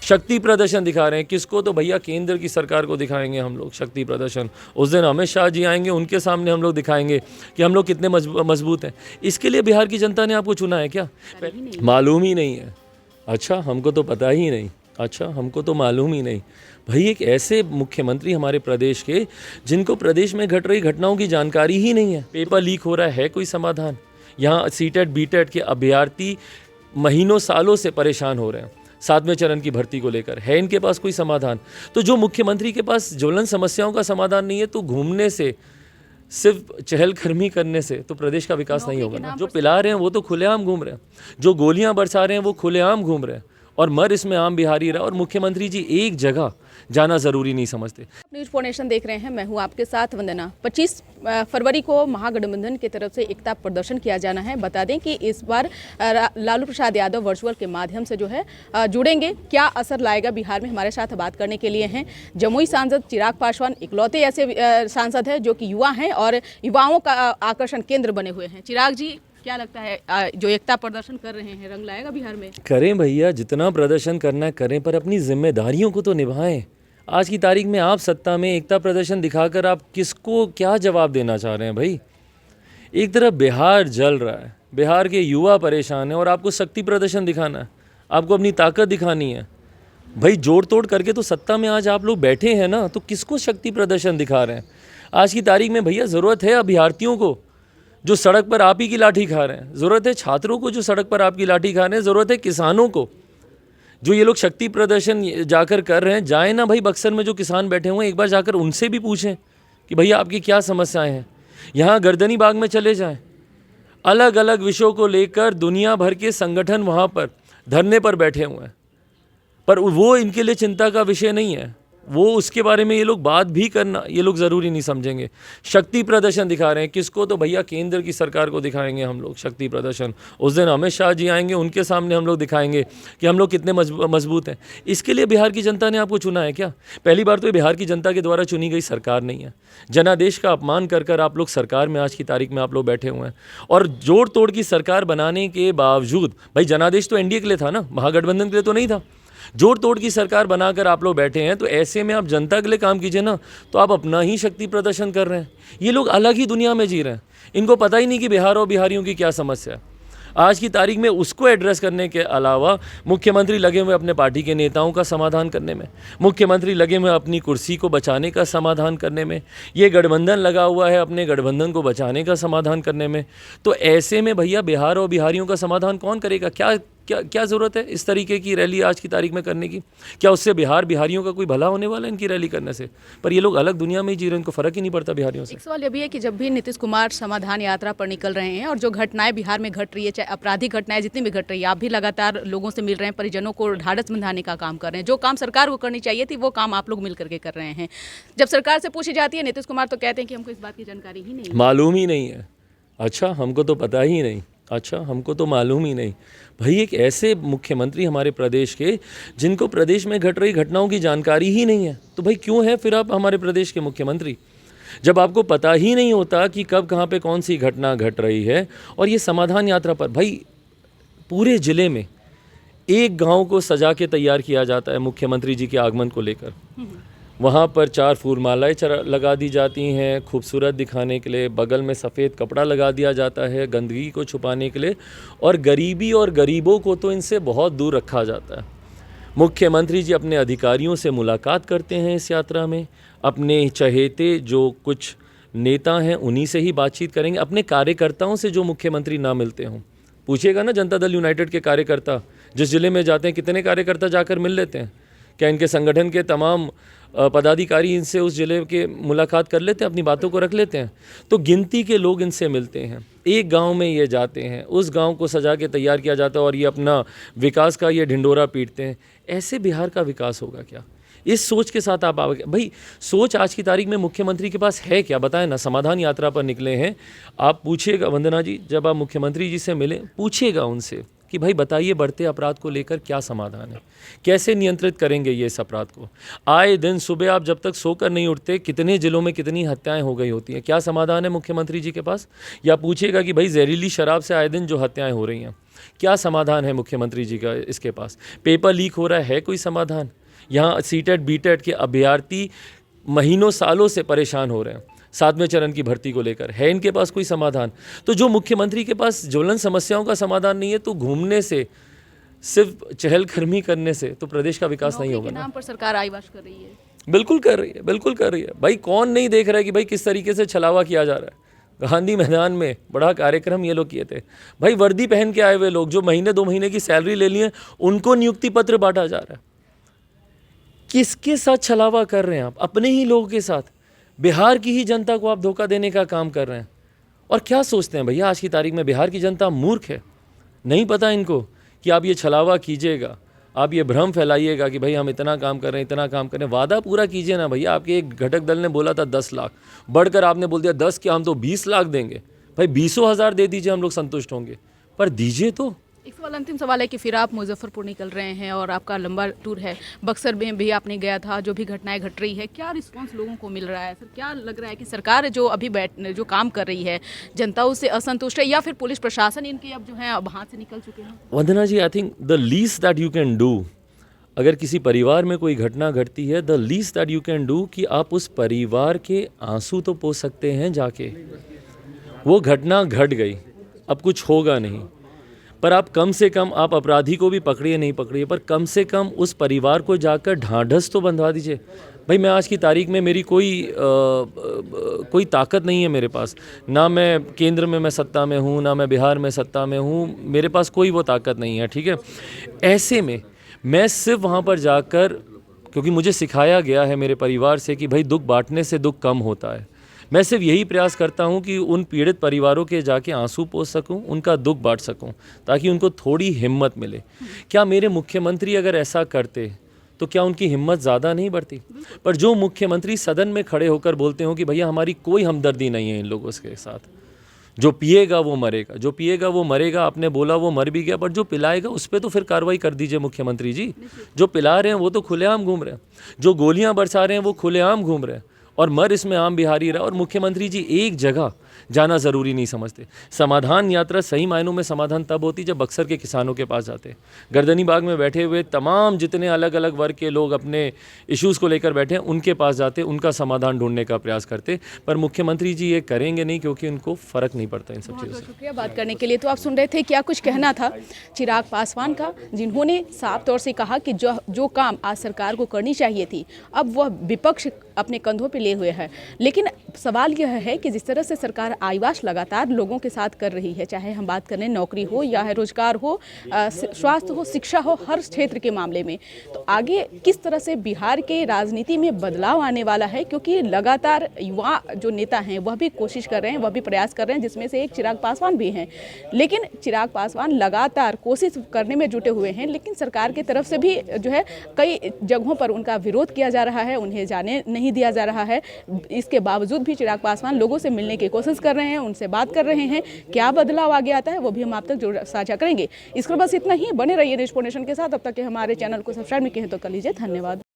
शक्ति प्रदर्शन दिखा रहे हैं। किसको? तो भैया केंद्र की सरकार को दिखाएंगे हम लोग शक्ति प्रदर्शन। उस दिन अमित शाह जी आएंगे, उनके सामने हम लोग दिखाएंगे कि हम लोग कितने मजबूत हैं। इसके लिए बिहार की जनता ने आपको चुना है क्या? मालूम ही नहीं है। अच्छा, हमको तो पता ही नहीं। अच्छा, हमको तो मालूम ही नहीं। भाई, एक ऐसे मुख्यमंत्री हमारे प्रदेश के, जिनको प्रदेश में घट रही घटनाओं की जानकारी ही नहीं है। पेपर लीक हो रहा है, कोई समाधान? यहाँ सीटेट बीटेट के अभ्यर्थी महीनों सालों से परेशान हो रहे हैं 7वें चरण की भर्ती को लेकर। है इनके पास कोई समाधान? तो जो मुख्यमंत्री के पास ज्वलंत समस्याओं का समाधान नहीं है, तो घूमने से, सिर्फ चहलकदमी करने से तो प्रदेश का विकास नहीं होगा ना। जो पिला रहे हैं वो तो खुलेआम घूम रहे हैं, जो गोलियां बरसा रहे हैं वो खुलेआम घूम रहे हैं, और मर इसमें आम बिहारी रहा। और मुख्यमंत्री जी एक जगह जाना ज़रूरी नहीं समझते। न्यूज़ फॉर नेशन देख रहे हैं, मैं हूं आपके साथ वंदना। 25 फरवरी को महागठबंधन की तरफ से एकता प्रदर्शन किया जाना है। बता दें कि इस बार लालू प्रसाद यादव वर्चुअल के माध्यम से जो है जुड़ेंगे। क्या असर लाएगा बिहार में, हमारे साथ बात करने के लिए हैं जमुई सांसद चिराग पासवान। इकलौते ऐसे सांसद हैं जो कि युवा हैं और युवाओं का आकर्षण केंद्र बने हुए हैं। चिराग जी, क्या लगता है जो एकता प्रदर्शन कर रहे हैं, रंग लाएगा बिहार में? करें भैया, जितना प्रदर्शन करना है करें, पर अपनी जिम्मेदारियों को तो निभाएं। आज की तारीख में आप सत्ता में एकता प्रदर्शन दिखाकर आप किसको क्या जवाब देना चाह रहे हैं भाई? एक तरफ बिहार जल रहा है, बिहार के युवा परेशान हैं, और आपको शक्ति प्रदर्शन दिखाना है, आपको अपनी ताकत दिखानी है। भाई, जोड़ तोड़ करके तो सत्ता में आज आप लोग बैठे हैं ना, तो किसको शक्ति प्रदर्शन दिखा रहे हैं? आज की तारीख में भैया ज़रूरत है अभ्यर्थियों को जो सड़क पर आप ही की लाठी खा रहे हैं, ज़रूरत है छात्रों को जो सड़क पर आपकी लाठी खा रहे हैं, ज़रूरत है किसानों को जो ये लोग शक्ति प्रदर्शन जाकर कर रहे हैं। जाए ना भाई, बक्सर में जो किसान बैठे हुए हैं, एक बार जाकर उनसे भी पूछें कि भैया आपकी क्या समस्याएं हैं। यहाँ गर्दनी बाग में चले जाएं, अलग अलग विषयों को लेकर दुनिया भर के संगठन वहाँ पर धरने पर बैठे हुए हैं, पर वो इनके लिए चिंता का विषय नहीं है। वो उसके बारे में ये लोग बात भी करना ये लोग ज़रूरी नहीं समझेंगे। शक्ति प्रदर्शन दिखा रहे हैं। किसको? तो भैया केंद्र की सरकार को दिखाएंगे हम लोग शक्ति प्रदर्शन। उस दिन अमित शाह जी आएंगे, उनके सामने हम लोग दिखाएंगे कि हम लोग कितने मजबूत हैं। इसके लिए बिहार की जनता ने आपको चुना है क्या? पहली बार तो ये बिहार की जनता के द्वारा चुनी गई सरकार नहीं है। जनादेश का अपमान कर कर आप लोग सरकार में आज की तारीख में आप लोग बैठे हुए हैं, और जोड़ तोड़ की सरकार बनाने के बावजूद, भाई जनादेश तो एनडीए के लिए था ना, महागठबंधन के लिए तो नहीं था। जोड़ तोड़ की सरकार बनाकर आप लोग बैठे हैं, तो ऐसे में आप जनता के लिए काम कीजिए ना। तो आप अपना ही शक्ति प्रदर्शन कर रहे हैं। ये लोग अलग ही दुनिया में जी रहे हैं, इनको पता ही नहीं कि बिहार और बिहारियों की क्या समस्या है। आज की तारीख में उसको एड्रेस करने के अलावा मुख्यमंत्री लगे हुए अपने पार्टी के नेताओं का समाधान करने में, मुख्यमंत्री लगे हुए अपनी कुर्सी को बचाने का समाधान करने में, ये गठबंधन लगा हुआ है अपने गठबंधन को बचाने का समाधान करने में। तो ऐसे में भैया बिहार और बिहारियों का समाधान कौन करेगा? क्या क्या क्या ज़रूरत है इस तरीके की रैली आज की तारीख में करने की? क्या उससे बिहार बिहारियों का कोई भला होने वाला है इनकी रैली करने से? पर ये लोग अलग दुनिया में ही जी रहे हैं, इनको फ़र्क ही नहीं पड़ता बिहारियों से। एक सवाल ये भी है कि जब भी नीतीश कुमार समाधान यात्रा पर निकल रहे हैं और जो घटनाएं बिहार में घट रही है, चाहे आपराधिक घटनाएं जितनी भी घट रही है, आप भी लगातार लोगों से मिल रहे हैं, परिजनों को ढाढ़स बंधाने का काम कर रहे हैं। जो काम सरकार को करनी चाहिए थी वो काम आप लोग मिल करके कर रहे हैं। जब सरकार से पूछी जाती है, नीतीश कुमार तो कहते हैं कि हमको इस बात की जानकारी ही नहीं, मालूम ही नहीं है। अच्छा, हमको तो पता ही नहीं। अच्छा, हमको तो मालूम ही नहीं। भाई, एक ऐसे मुख्यमंत्री हमारे प्रदेश के, जिनको प्रदेश में घट रही घटनाओं की जानकारी ही नहीं है, तो भाई क्यों है फिर आप हमारे प्रदेश के मुख्यमंत्री? जब आपको पता ही नहीं होता कि कब कहाँ पे कौन सी घटना घट रही है। और ये समाधान यात्रा पर भाई पूरे ज़िले में एक गांव को सजा के तैयार किया जाता है मुख्यमंत्री जी के आगमन को लेकर। वहाँ पर 4 फूल मालाएँ लगा दी जाती हैं खूबसूरत दिखाने के लिए, बगल में सफ़ेद कपड़ा लगा दिया जाता है गंदगी को छुपाने के लिए, और गरीबी और गरीबों को तो इनसे बहुत दूर रखा जाता है। मुख्यमंत्री जी अपने अधिकारियों से मुलाकात करते हैं इस यात्रा में, अपने चहेते जो कुछ नेता हैं उन्हीं से ही बातचीत करेंगे। अपने कार्यकर्ताओं से जो मुख्यमंत्री ना मिलते हों, पूछिएगा ना जनता दल यूनाइटेड के कार्यकर्ता जिस ज़िले में जाते हैं, कितने कार्यकर्ता जाकर मिल लेते हैं? क्या इनके संगठन के तमाम पदाधिकारी इनसे उस ज़िले के मुलाकात कर लेते हैं, अपनी बातों को रख लेते हैं? तो गिनती के लोग इनसे मिलते हैं। एक गांव में ये जाते हैं, उस गांव को सजा के तैयार किया जाता है, और ये अपना विकास का ये ढिंडोरा पीटते हैं। ऐसे बिहार का विकास होगा क्या? इस सोच के साथ आप आओगे भाई? सोच आज की तारीख में मुख्यमंत्री के पास है क्या? बताएं ना। समाधान यात्रा पर निकले हैं, आप पूछिएगा वंदना जी, जब आप मुख्यमंत्री जी से मिलें पूछिएगा उनसे कि भाई बताइए बढ़ते अपराध को लेकर क्या समाधान है, कैसे नियंत्रित करेंगे ये इस अपराध को। आए दिन सुबह आप जब तक सोकर नहीं उठते कितने जिलों में कितनी हत्याएं हो गई होती हैं, क्या समाधान है मुख्यमंत्री जी के पास? या पूछिएगा कि भाई जहरीली शराब से आए दिन जो हत्याएं हो रही हैं, क्या समाधान है मुख्यमंत्री जी का इसके पास? पेपर लीक हो रहा है कोई समाधान? यहाँ सीटेट बीटेट के अभ्यर्थी महीनों सालों से परेशान हो रहे हैं 7वें चरण की भर्ती को लेकर, है इनके पास कोई समाधान? तो जो मुख्यमंत्री के पास ज्वलन समस्याओं का समाधान नहीं है, तो घूमने से, सिर्फ चहलकदमी करने से तो प्रदेश का विकास नहीं होगा के ना। नाम पर सरकार आईवाश कर रही है। बिल्कुल कर रही है, बिल्कुल कर रही है। भाई कौन नहीं देख रहा है कि भाई किस तरीके से छलावा किया जा रहा है। गांधी मैदान में बड़ा कार्यक्रम ये लोग किए थे। भाई वर्दी पहन के आए हुए लोग जो महीने 2 महीने की सैलरी ले लिए, उनको नियुक्ति पत्र बांटा जा रहा है। किसके साथ छलावा कर रहे हैं आप? अपने ही लोगों के साथ। बिहार की ही जनता को आप धोखा देने का काम कर रहे हैं। और क्या सोचते हैं भैया, आज की तारीख में बिहार की जनता मूर्ख है? नहीं पता इनको कि आप ये छलावा कीजिएगा, आप ये भ्रम फैलाइएगा कि भाई हम इतना काम कर रहे हैं, इतना काम कर रहे हैं। वादा पूरा कीजिए ना भैया। आपके एक घटक दल ने बोला था 10 लाख, बढ़कर आपने बोल दिया 10 क्या, हम तो 20 लाख देंगे। भाई 20,000 दे दीजिए, हम लोग संतुष्ट होंगे, पर दीजिए तो। एक सवाल अंतिम सवाल है कि फिर आप मुजफ्फरपुर निकल रहे हैं और आपका लंबा टूर है, बक्सर में भी आपने गया था, जो भी घटनाएं घट रही है, क्या रिस्पांस लोगों को मिल रहा है सर? क्या लग रहा है कि सरकार जो अभी जो काम कर रही है, जनता उससे असंतुष्ट है, या फिर पुलिस प्रशासन इनके अब जो है अब हाथ से निकल चुके हैं? Vandana ji, I think the least that you can do, अगर किसी परिवार में कोई घटना घटती है, the least that you can do कि आप उस परिवार के आंसू तो पोंछ सकते हैं जाके। वो घटना घट गई, अब कुछ होगा नहीं, पर आप कम से कम आप अपराधी को भी पकड़िए नहीं पकड़िए, पर कम से कम उस परिवार को जाकर ढांढस तो बंधवा दीजिए। भाई मैं आज की तारीख में मेरी कोई ताकत नहीं है मेरे पास, ना मैं केंद्र में मैं सत्ता में हूँ, ना मैं बिहार में सत्ता में हूँ, मेरे पास कोई वो ताकत नहीं है, ठीक है। ऐसे में मैं सिर्फ वहाँ पर जाकर, क्योंकि मुझे सिखाया गया है मेरे परिवार से कि भाई दुख बांटने से दुख कम होता है, मैं सिर्फ यही प्रयास करता हूं कि उन पीड़ित परिवारों के जाके आंसू पोंछ सकूं, उनका दुख बांट सकूं, ताकि उनको थोड़ी हिम्मत मिले। क्या मेरे मुख्यमंत्री अगर ऐसा करते तो क्या उनकी हिम्मत ज़्यादा नहीं बढ़ती? पर जो मुख्यमंत्री सदन में खड़े होकर बोलते हो कि भैया हमारी कोई हमदर्दी नहीं है इन लोगों के साथ, जो पिएगा वो मरेगा, जो पिएगा वो मरेगा, आपने बोला वो मर भी गया, पर जो पिलाएगा उस पर तो फिर कार्रवाई कर दीजिए मुख्यमंत्री जी। जो पिला रहे हैं वो तो खुलेआम घूम रहे हैं, जो गोलियां बरसा रहे हैं वो खुलेआम घूम रहे हैं, और मर इसमें आम बिहारी रहा। और मुख्यमंत्री जी एक जगह जाना ज़रूरी नहीं समझते। समाधान यात्रा सही मायनों में समाधान तब होती जब बक्सर के किसानों के पास जाते, गर्दनी बाग में बैठे हुए तमाम जितने अलग अलग वर्ग के लोग अपने इश्यूज़ को लेकर बैठे हैं उनके पास जाते, उनका समाधान ढूंढने का प्रयास करते। पर मुख्यमंत्री जी ये करेंगे नहीं, क्योंकि उनको फ़र्क नहीं पड़ता इन सब चीज़ों से। शुक्रिया बात करने के लिए। तो आप सुन रहे थे क्या कुछ कहना था चिराग पासवान का, जिन्होंने साफ तौर से कहा कि जो काम आज सरकार को करनी चाहिए थी, अब वह विपक्ष अपने कंधों पे लिए हुए है। लेकिन सवाल यह है कि जिस तरह से सरकार आईवाश लगातार लोगों के साथ कर रही है, चाहे हम बात करें नौकरी हो या है रोजगार हो, स्वास्थ्य हो, शिक्षा हो, हर क्षेत्र के मामले में, तो आगे किस तरह से बिहार के राजनीति में बदलाव आने वाला है? क्योंकि लगातार युवा जो नेता हैं वह भी कोशिश कर रहे हैं, वह भी प्रयास कर रहे हैं, जिसमें से एक चिराग पासवान भी हैं। लेकिन चिराग पासवान लगातार कोशिश करने में जुटे हुए हैं, लेकिन सरकार की तरफ से भी जो है कई जगहों पर उनका विरोध किया जा रहा है, उन्हें जाने नहीं दिया जा रहा है। इसके बावजूद भी चिराग पासवान लोगों से मिलने की कोशिश कर रहे हैं, उनसे बात कर रहे हैं। क्या बदलाव आगे आता है वो भी हम आप तक जरूर साझा करेंगे। इसके बस इतना ही, बने रहिए न्यूज़ नेशन के साथ। अब तक के हमारे चैनल को सब्सक्राइब नहीं किए तो कर लीजिए। धन्यवाद।